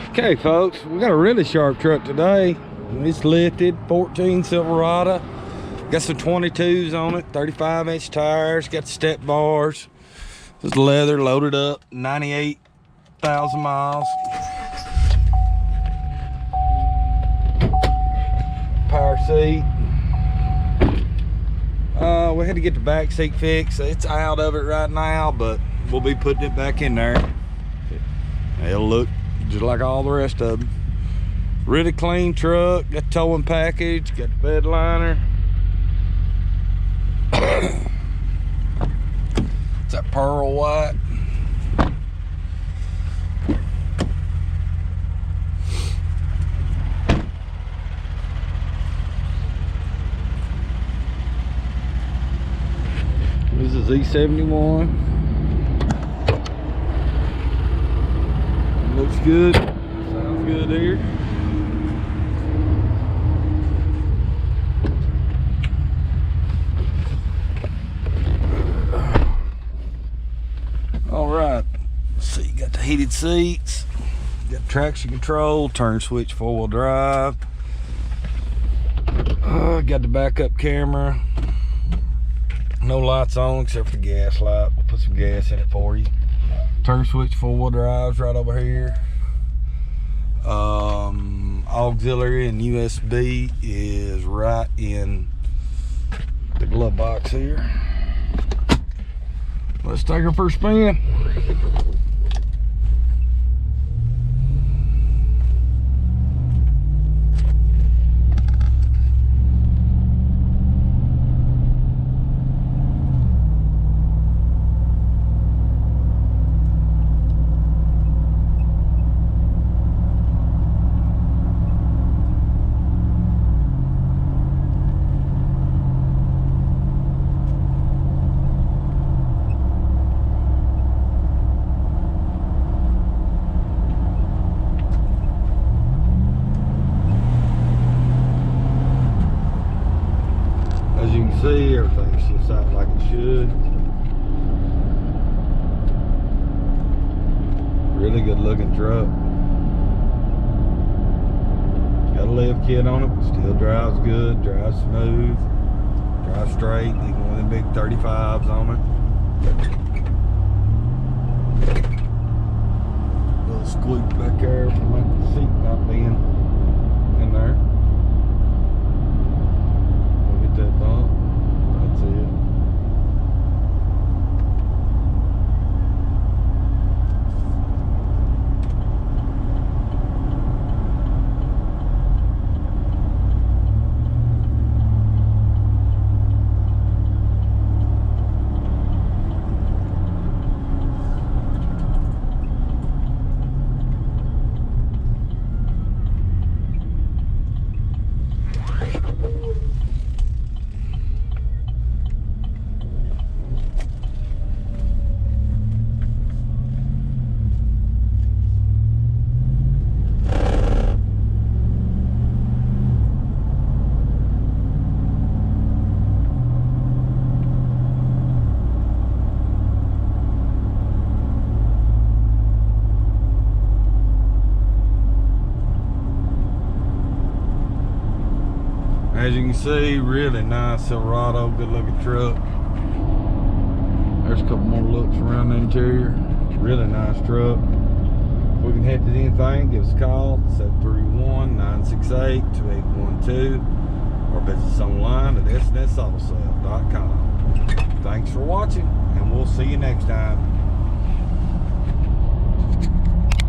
Okay folks, we got a really sharp truck today. It's lifted, 14 Silverado. Got some 22s on it, 35-inch tires, got the step bars. This leather loaded up, 98,000 miles. Power seat. We had to get the back seat fixed. It's out of it right now, but we'll be putting it back in there. It'll look just like all the rest of them. Really clean truck, got the towing package, got the bed liner. It's that pearl white. This is Z-71. Looks good. Sounds good here. All right. Let's see, you got the heated seats, got traction control, turn switch, 4-wheel drive. Got the backup camera. No lights on except for the gas light. We'll put some gas in it for you. Turn switch, 4-wheel drives right over here. Auxiliary and USB is right in the glove box here. Let's take her for a spin. As you can see, everything shifts out like it should. Really good looking truck. Got a lift kit on it, but still drives good, drives smooth, drives straight. Even with the big 35s on it. Little squeak back there from the seat not being in there. That bump, that's it. As you can see, really nice Silverado, good looking truck. There's a couple more looks around the interior. Really nice truck. If we can help you with anything, give us a call, 731-968-2812, or visit us online at snsautoSale.com. Thanks for watching, and we'll see you next time.